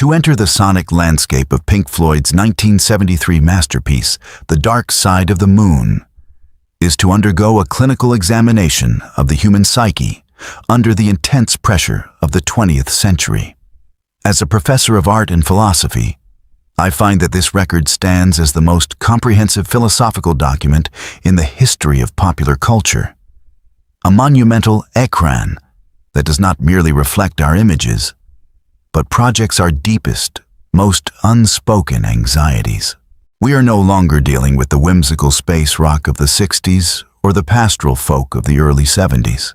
To enter the sonic landscape of Pink Floyd's 1973 masterpiece, The Dark Side of the Moon, is to undergo a clinical examination of the human psyche under the intense pressure of the 20th century. As a professor of art and philosophy, I find that this record stands as the most comprehensive philosophical document in the history of popular culture. A monumental écran that does not merely reflect our images, but projects our deepest, most unspoken anxieties. We are no longer dealing with the whimsical space rock of the 60s or the pastoral folk of the early 70s.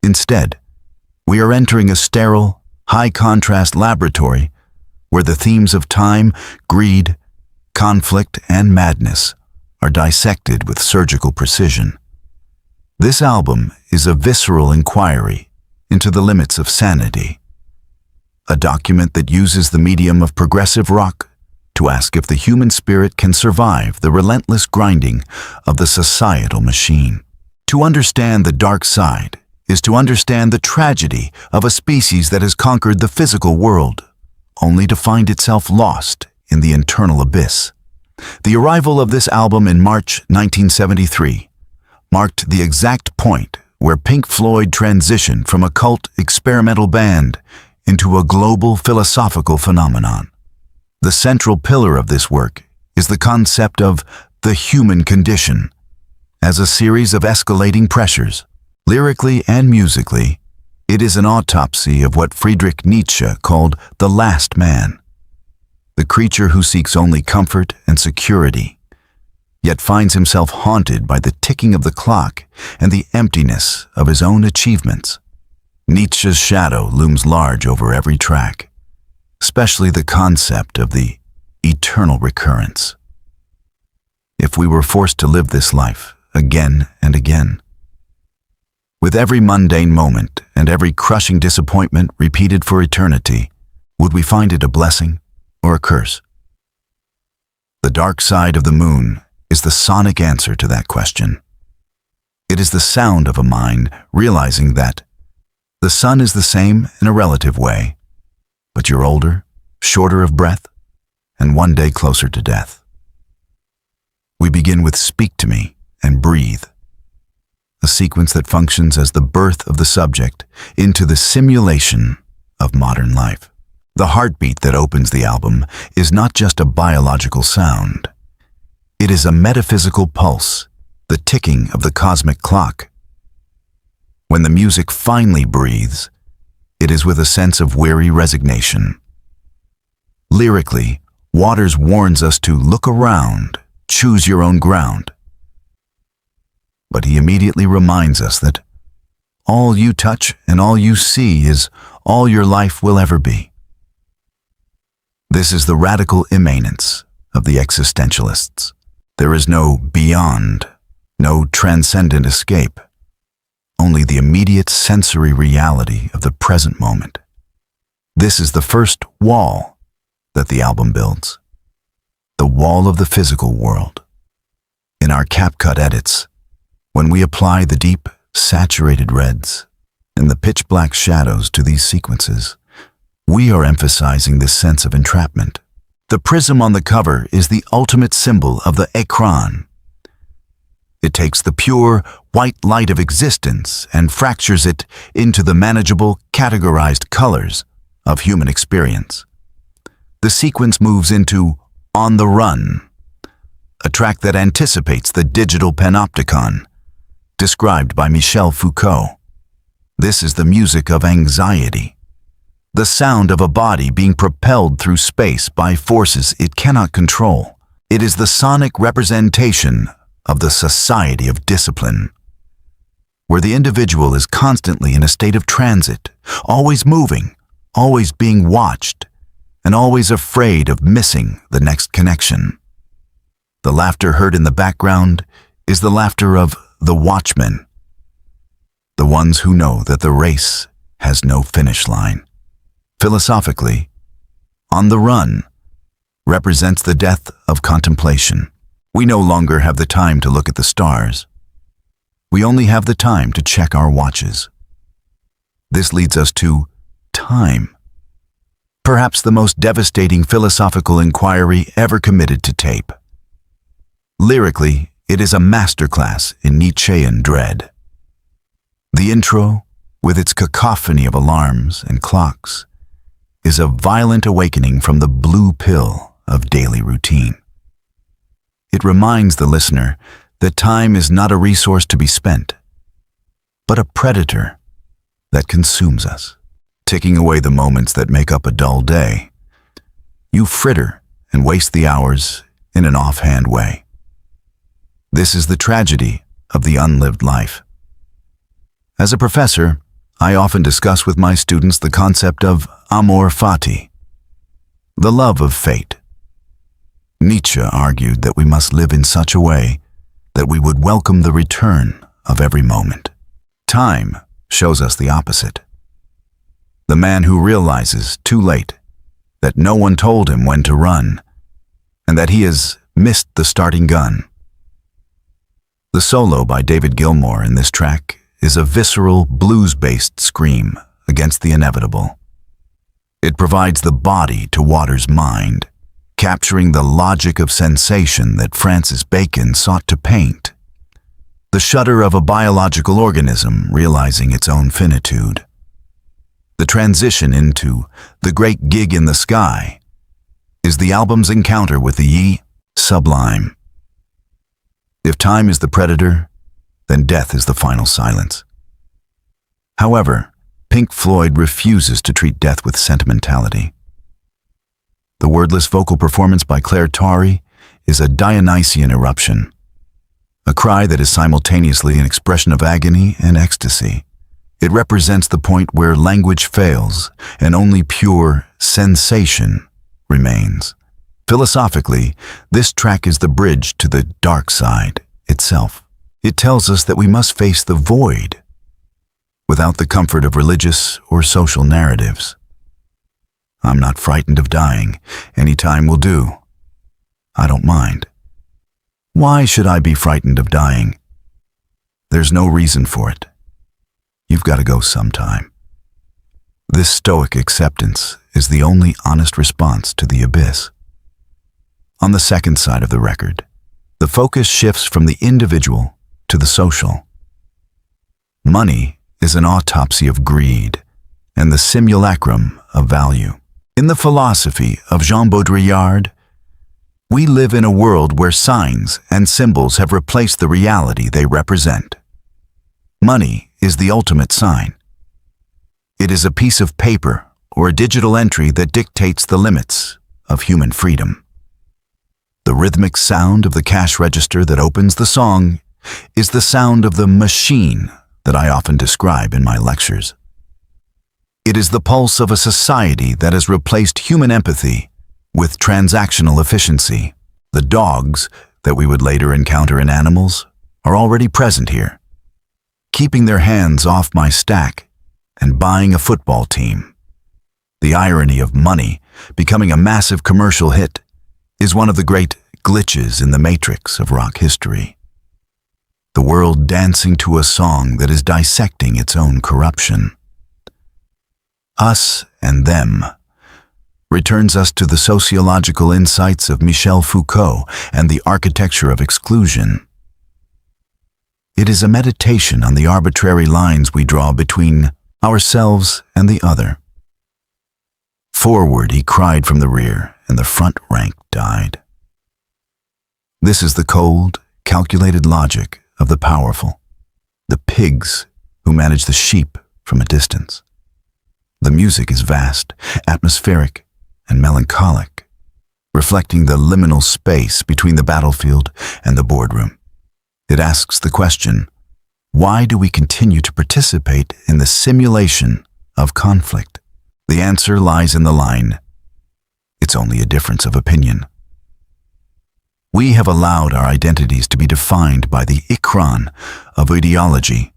Instead, we are entering a sterile, high-contrast laboratory where the themes of time, greed, conflict, and madness are dissected with surgical precision. This album is a visceral inquiry into the limits of sanity, a document that uses the medium of progressive rock to ask if the human spirit can survive the relentless grinding of the societal machine. To understand the dark side is to understand the tragedy of a species that has conquered the physical world, only to find itself lost in the internal abyss. The arrival of this album in March 1973 marked the exact point where Pink Floyd transitioned from a cult experimental band into a global philosophical phenomenon. The central pillar of this work is the concept of the human condition as a series of escalating pressures. Lyrically and musically, it is an autopsy of what Friedrich Nietzsche called the last man, the creature who seeks only comfort and security, yet finds himself haunted by the ticking of the clock and the emptiness of his own achievements. Nietzsche's shadow looms large over every track, especially the concept of the eternal recurrence. If we were forced to live this life again and again, with every mundane moment and every crushing disappointment repeated for eternity, would we find it a blessing or a curse? The Dark Side of the Moon is the sonic answer to that question. It is the sound of a mind realizing that the sun is the same in a relative way, but you're older, shorter of breath, and one day closer to death. We begin with Speak to Me and Breathe, a sequence that functions as the birth of the subject into the simulation of modern life. The heartbeat that opens the album is not just a biological sound. It is a metaphysical pulse, the ticking of the cosmic clock. When the music finally breathes, it is with a sense of weary resignation. Lyrically, Waters warns us to look around, choose your own ground. But he immediately reminds us that all you touch and all you see is all your life will ever be. This is the radical immanence of the existentialists. There is no beyond, no transcendent escape, only the immediate sensory reality of the present moment. This is the first wall that the album builds, the wall of the physical world. In our CapCut edits, when we apply the deep, saturated reds and the pitch-black shadows to these sequences, we are emphasizing this sense of entrapment. The prism on the cover is the ultimate symbol of the écran. It takes the pure, white light of existence and fractures it into the manageable, categorized colors of human experience. The sequence moves into On the Run, a track that anticipates the digital panopticon, described by Michel Foucault. This is the music of anxiety, the sound of a body being propelled through space by forces it cannot control. It is the sonic representation of the society of discipline, where the individual is constantly in a state of transit, always moving, always being watched, and always afraid of missing the next connection. The laughter heard in the background is the laughter of the watchmen, the ones who know that the race has no finish line. Philosophically, On the Run represents the death of contemplation. We no longer have the time to look at the stars. We only have the time to check our watches. This leads us to time, perhaps the most devastating philosophical inquiry ever committed to tape. Lyrically, it is a masterclass in Nietzschean dread. The intro, with its cacophony of alarms and clocks, is a violent awakening from the blue pill of daily routine. It reminds the listener that time is not a resource to be spent, but a predator that consumes us, taking away the moments that make up a dull day. You fritter and waste the hours in an offhand way. This is the tragedy of the unlived life. As a professor, I often discuss with my students the concept of amor fati, the love of fate. Nietzsche argued that we must live in such a way that we would welcome the return of every moment. Time shows us the opposite. The man who realizes too late that no one told him when to run and that he has missed the starting gun. The solo by David Gilmour in this track is a visceral, blues-based scream against the inevitable. It provides the body to Waters' mind, capturing the logic of sensation that Francis Bacon sought to paint. The shudder of a biological organism realizing its own finitude. The transition into The Great Gig in the Sky is the album's encounter with the sublime. If time is the predator, then death is the final silence. However, Pink Floyd refuses to treat death with sentimentality. The wordless vocal performance by Claire Torrey is a Dionysian eruption, a cry that is simultaneously an expression of agony and ecstasy. It represents the point where language fails and only pure sensation remains. Philosophically, this track is the bridge to the dark side itself. It tells us that we must face the void without the comfort of religious or social narratives. I'm not frightened of dying. Any time will do. I don't mind. Why should I be frightened of dying? There's no reason for it. You've got to go sometime. This stoic acceptance is the only honest response to the abyss. On the second side of the record, the focus shifts from the individual to the social. Money is an autopsy of greed and the simulacrum of value. In the philosophy of Jean Baudrillard, we live in a world where signs and symbols have replaced the reality they represent. Money is the ultimate sign. It is a piece of paper or a digital entry that dictates the limits of human freedom. The rhythmic sound of the cash register that opens the song is the sound of the machine that I often describe in my lectures. It is the pulse of a society that has replaced human empathy with transactional efficiency. The dogs that we would later encounter in animals are already present here, keeping their hands off my stack and buying a football team. The irony of money becoming a massive commercial hit is one of the great glitches in the matrix of rock history. The world dancing to a song that is dissecting its own corruption. Us and Them returns us to the sociological insights of Michel Foucault and the architecture of exclusion. It is a meditation on the arbitrary lines we draw between ourselves and the other. Forward, he cried from the rear, and the front rank died. This is the cold, calculated logic of the powerful, the pigs who manage the sheep from a distance. The music is vast, atmospheric, and melancholic, reflecting the liminal space between the battlefield and the boardroom. It asks the question, why do we continue to participate in the simulation of conflict? The answer lies in the line, it's only a difference of opinion. We have allowed our identities to be defined by the ikron of ideology,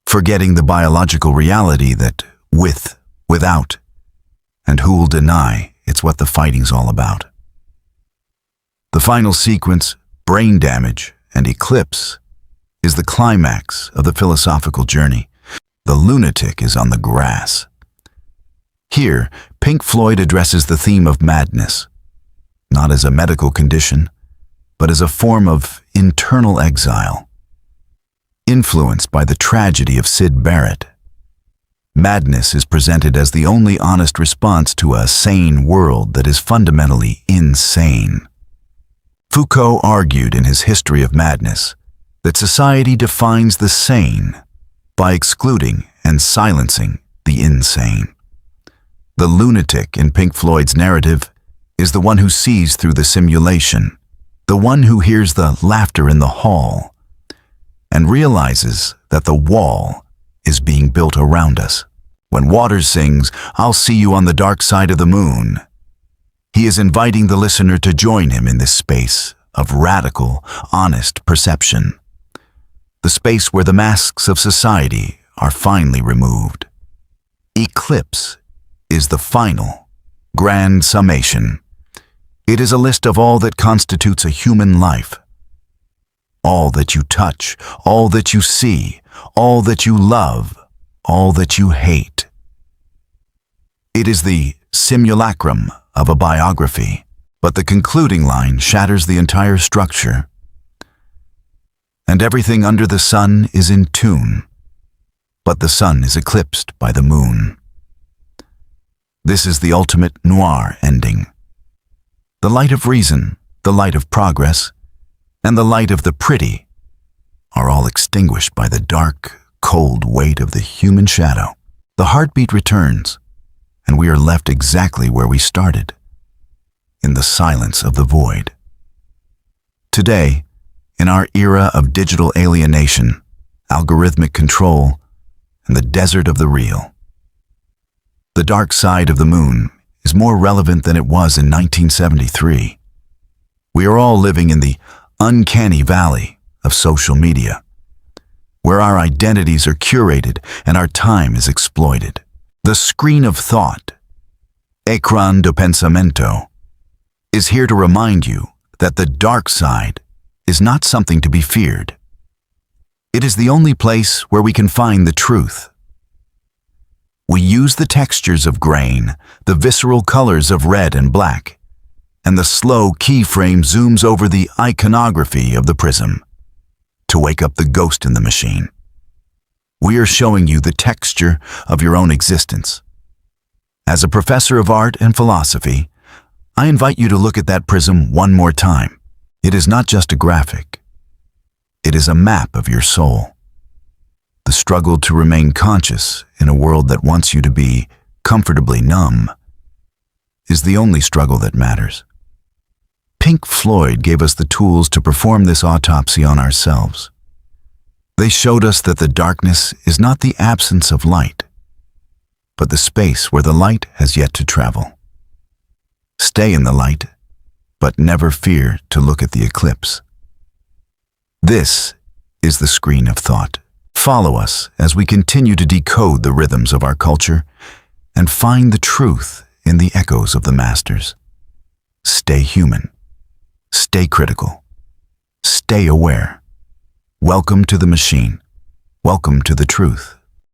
forgetting the biological reality that with, without, and who'll deny it's what the fighting's all about. The final sequence, brain damage and eclipse, is the climax of the philosophical journey. The lunatic is on the grass. Here, Pink Floyd addresses the theme of madness, not as a medical condition, but as a form of internal exile. Influenced by the tragedy of Syd Barrett, madness is presented as the only honest response to a sane world that is fundamentally insane. Foucault argued in his History of Madness that society defines the sane by excluding and silencing the insane. The lunatic in Pink Floyd's narrative is the one who sees through the simulation, the one who hears the laughter in the hall, and realizes that the wall is being built around us. When Waters sings, "I'll see you on the dark side of the moon," he is inviting the listener to join him in this space of radical, honest perception. The space where the masks of society are finally removed. Eclipse is the final, grand summation. It is a list of all that constitutes a human life. All that you touch, all that you see, all that you love, all that you hate. It is the simulacrum of a biography, but the concluding line shatters the entire structure. And everything under the sun is in tune, but the sun is eclipsed by the moon. This is the ultimate noir ending. The light of reason, the light of progress, and the light of the pretty are all extinguished by the dark, cold weight of the human shadow. The heartbeat returns, and we are left exactly where we started, in the silence of the void. Today, in our era of digital alienation, algorithmic control, and the desert of the real, the dark side of the moon is more relevant than it was in 1973. We are all living in the uncanny valley of social media, where our identities are curated and our time is exploited. The screen of thought, Écran de Pensamiento, is here to remind you that the dark side is not something to be feared. It is the only place where we can find the truth. We use the textures of grain, the visceral colors of red and black, and the slow keyframe zooms over the iconography of the prism to wake up the ghost in the machine. We are showing you the texture of your own existence. As a professor of art and philosophy, I invite you to look at that prism one more time. It is not just a graphic. It is a map of your soul. The struggle to remain conscious in a world that wants you to be comfortably numb is the only struggle that matters. Pink Floyd gave us the tools to perform this autopsy on ourselves. They showed us that the darkness is not the absence of light, but the space where the light has yet to travel. Stay in the light, but never fear to look at the eclipse. This is the screen of thought. Follow us as we continue to decode the rhythms of our culture and find the truth in the echoes of the masters. Stay human. Stay critical. Stay aware. Welcome to the machine. Welcome to the truth.